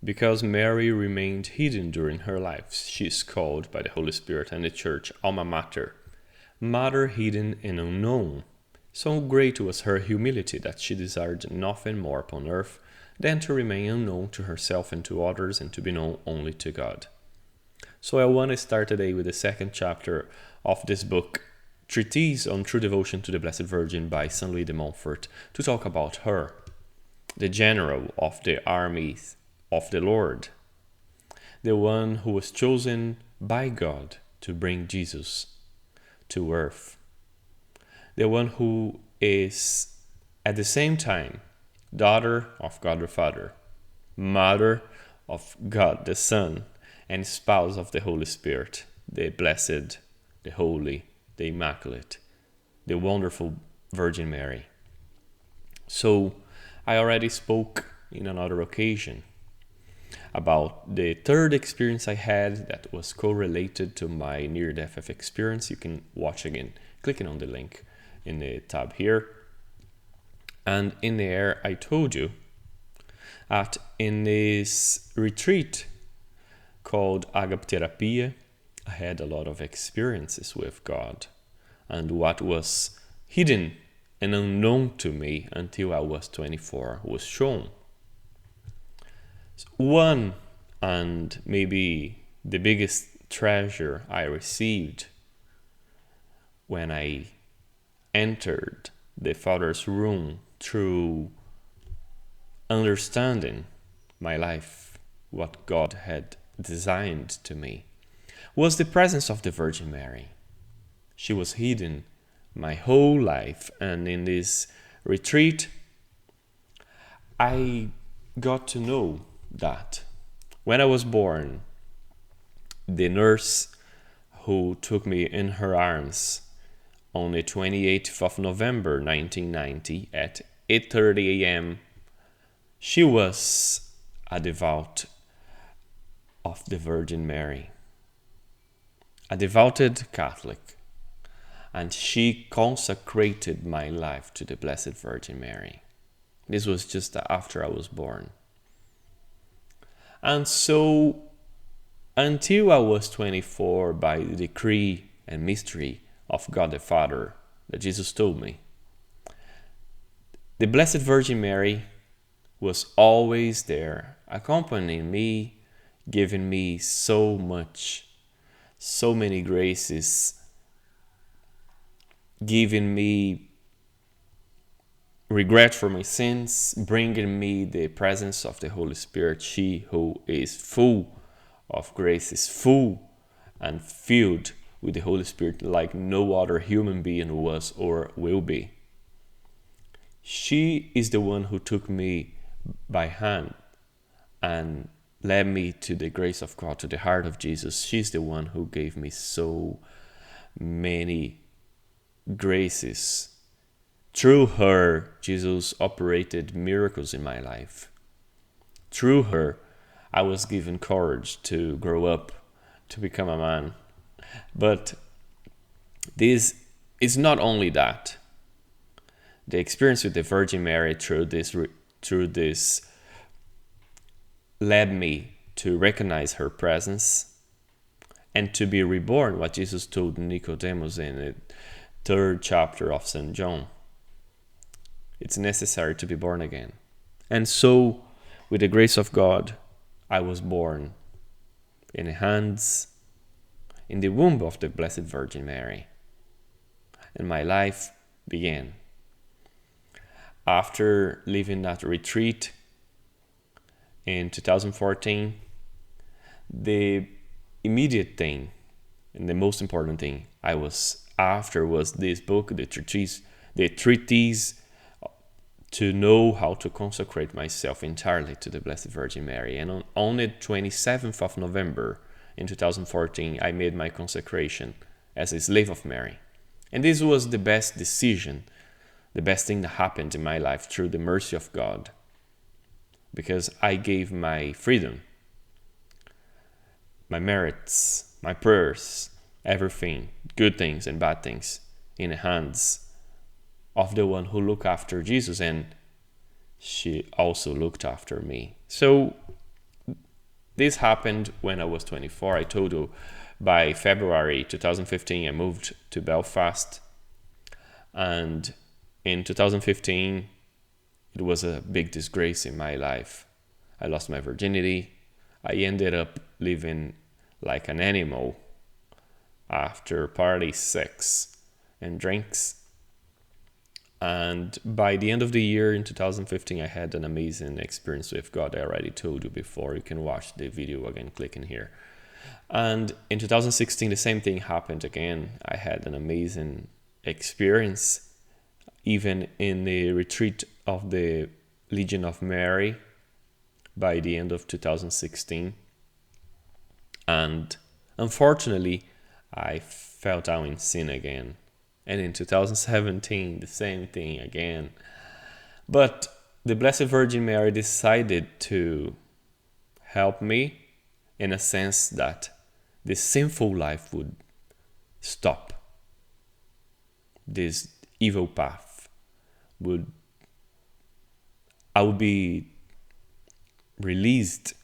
Because Mary remained hidden during her life, she is called by the Holy Spirit and the Church Alma Mater, Mother hidden and unknown. So great was her humility that she desired nothing more upon earth than to remain unknown to herself and to others and to be known only to God. So I want to start today with the second chapter of this book, Treatise on True Devotion to the Blessed Virgin by Saint Louis de Montfort, to talk about her, the general of the armies of the Lord, the one who was chosen by God to bring Jesus to earth, the one who is at the same time daughter of God the Father, mother of God the Son, and spouse of the Holy Spirit, the blessed, the holy, the immaculate, the wonderful Virgin Mary. So I already spoke in another occasion about the third experience I had that was correlated to my near-death experience. You can watch again, clicking on the link in the tab here. And in there, I told you that in this retreat called Agapterapia, I had a lot of experiences with God. And what was hidden and unknown to me until I was 24 was shown. One, and maybe the biggest treasure I received when I entered the Father's room through understanding my life, what God had designed to me, was the presence of the Virgin Mary. She was hidden my whole life, and in this retreat, I got to know that when I was born, the nurse who took me in her arms on the 28th of November 1990 at 8:30 a.m., she was a devout of the Virgin Mary, a devoted Catholic, and she consecrated my life to the Blessed Virgin Mary. This was just after I was born. And so, until I was 24, by the decree and mystery of God the Father that Jesus told me, the Blessed Virgin Mary was always there, accompanying me, giving me so many graces, giving me regret for my sins, bringing me the presence of the Holy Spirit. She who is full of grace is full and filled with the Holy Spirit like no other human being was or will be. She is the one who took me by hand and led me to the grace of God, to the heart of Jesus. She's the one who gave me so many graces. Through her, Jesus operated miracles in my life. Through her, I was given courage to grow up, to become a man. But this is not only that. The experience with the Virgin Mary through this led me to recognize her presence and to be reborn, what Jesus told Nicodemus in the 3rd chapter of St. John. It's necessary to be born again. And so, with the grace of God, I was born in the womb of the Blessed Virgin Mary. And my life began. After leaving that retreat in 2014, the immediate thing and the most important thing I was after was this book, the Treatise to know how to consecrate myself entirely to the Blessed Virgin Mary. And on the 27th of November in 2014, I made my consecration as a slave of Mary. And this was the best decision, the best thing that happened in my life through the mercy of God, because I gave my freedom, my merits, my prayers, everything, good things and bad things, in the hands of the one who looked after Jesus, and she also looked after me. So This happened when I was 24. I told you by February 2015 I moved to Belfast, and in 2015 it was a big disgrace in my life. I lost my virginity. I ended up living like an animal after party, sex, and drinks. And by the end of the year in 2015, I had an amazing experience with God. I already told you before. You can watch the video again, clicking here. And in 2016, the same thing happened again. I had an amazing experience, even in the retreat of the Legion of Mary by the end of 2016. And unfortunately, I fell down in sin again. And in 2017, the same thing again. But the Blessed Virgin Mary decided to help me in a sense that this sinful life would stop. This evil path I would be released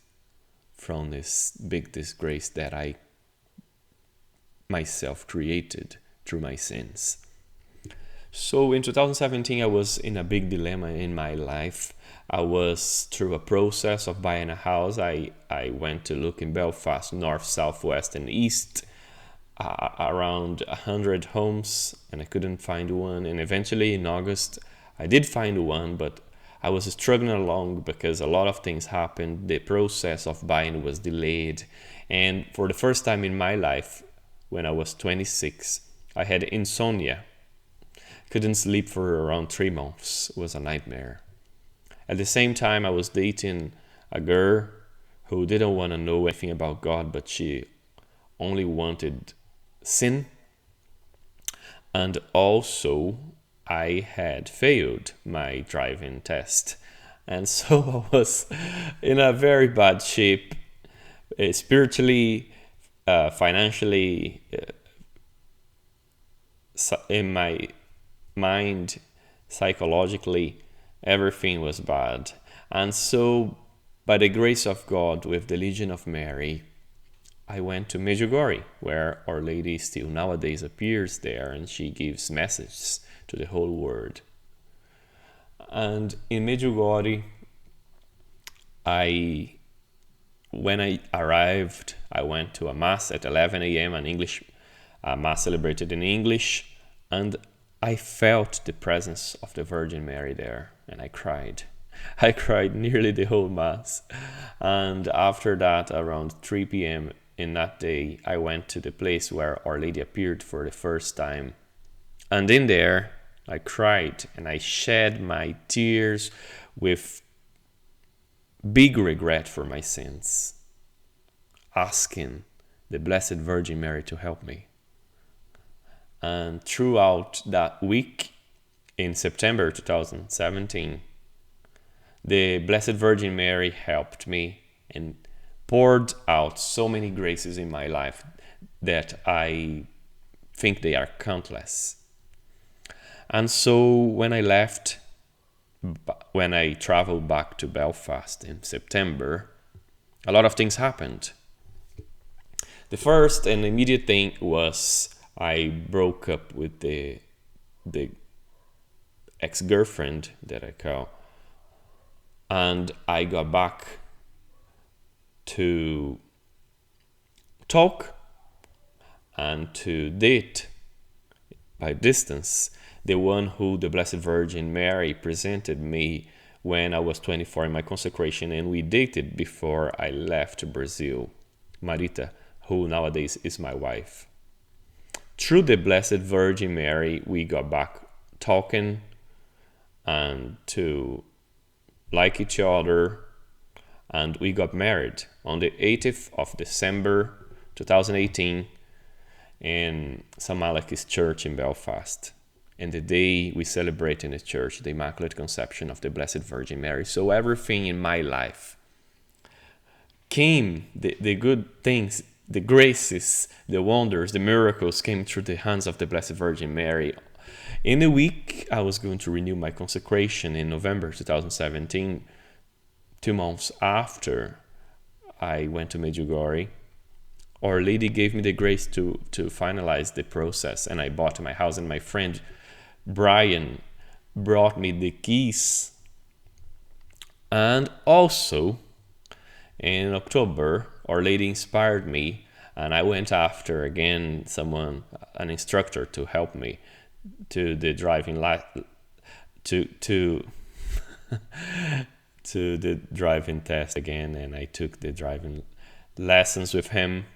from this big disgrace that I myself created through my sins. So in 2017, I was in a big dilemma in my life. I was through a process of buying a house. I went to look in Belfast, north, south, west, and east, around 100 homes, and I couldn't find one. And eventually in August, I did find one, but I was struggling along because a lot of things happened. The process of buying was delayed. And for the first time in my life, when I was 26, I had insomnia. Couldn't sleep for around 3 months. It was a nightmare. At the same time, I was dating a girl who didn't want to know anything about God, but she only wanted sin. And also, I had failed my driving test. And so I was in a very bad shape, spiritually, financially, in my mind, psychologically, everything was bad. And so, by the grace of God, with the Legion of Mary, I went to Medjugorje, where Our Lady still nowadays appears there, and she gives messages to the whole world. And in Medjugorje, when I arrived, I went to a mass at 11 a.m., a mass celebrated in English, and I felt the presence of the Virgin Mary there, and I cried. I cried nearly the whole mass. And after that, around 3 p.m. in that day, I went to the place where Our Lady appeared for the first time. And in there, I cried and I shed my tears with big regret for my sins, asking the Blessed Virgin Mary to help me. And throughout that week, in September 2017, the Blessed Virgin Mary helped me and poured out so many graces in my life that I think they are countless. And so when I traveled back to Belfast in September, a lot of things happened. The first and immediate thing was I broke up with the ex-girlfriend that I call, and I got back to talk and to date by distance the one who the Blessed Virgin Mary presented me when I was 24 in my consecration, and we dated before I left Brazil, Marita, who nowadays is my wife. Through the Blessed Virgin Mary, we got back talking and to like each other, and we got married on the 18th of December 2018 in St. Malachy's Church in Belfast. And the day we celebrate in the church the Immaculate Conception of the Blessed Virgin Mary. So everything in my life came, the good things, the graces, the wonders, the miracles came through the hands of the Blessed Virgin Mary. In a week, I was going to renew my consecration in November 2017, 2 months after I went to Medjugorje, Our Lady gave me the grace to finalize the process, and I bought my house, and my friend Brian brought me the keys. And also in October, Our Lady inspired me, and I went after again an instructor to help me to the driving to to the driving test again, and I took the driving lessons with him,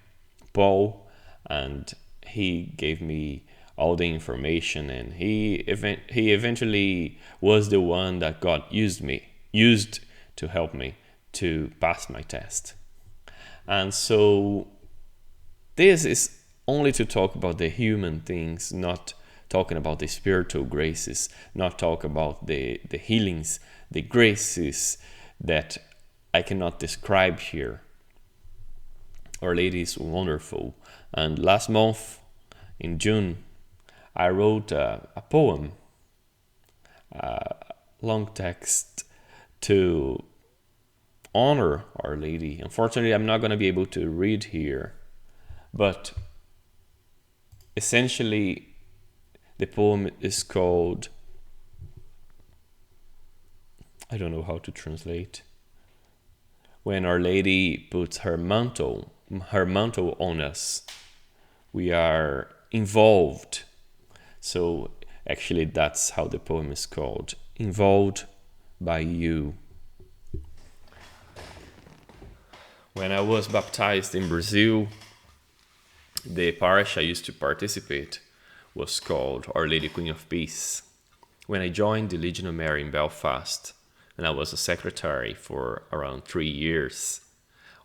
Paul, and he gave me all the information, and he eventually was the one that God used to help me to pass my test. And so this is only to talk about the human things, not talking about the spiritual graces, not talk about the healings, the graces that I cannot describe here. Our Lady is wonderful. And last month, in June, I wrote a poem, a long text to honor Our Lady. Unfortunately, I'm not going to be able to read here, but essentially the poem is called, I don't know how to translate, When Our Lady puts her mantle on us, we are involved. So actually that's how the poem is called, Involved by You. When I was baptized in Brazil, the parish I used to participate was called Our Lady Queen of Peace. When I joined the Legion of Mary in Belfast, and I was a secretary for around 3 years,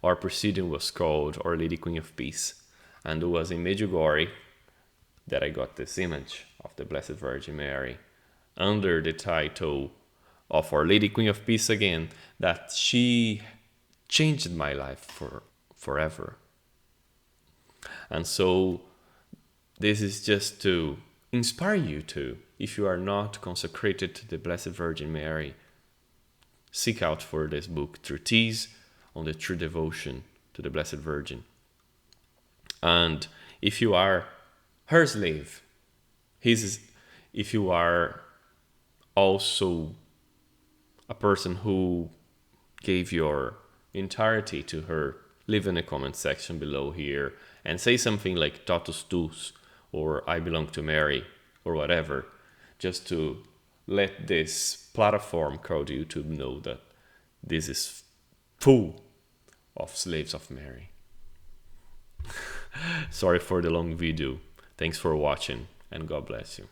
our proceeding was called Our Lady Queen of Peace. And it was in Medjugorje that I got this image of the Blessed Virgin Mary under the title of Our Lady Queen of Peace again, that she changed my life forever. And so this is just to inspire you to, if you are not consecrated to the Blessed Virgin Mary, seek out for this book, Treatise on the True Devotion to the Blessed Virgin. And if you are her slave, if you are also a person who gave your entirety to her, leave in the comment section below here and say something like Totus, tuus, or I belong to Mary, or whatever, just to let this platform called YouTube know that this is full of slaves of Mary. Sorry for the long video. Thanks for watching, and God bless you.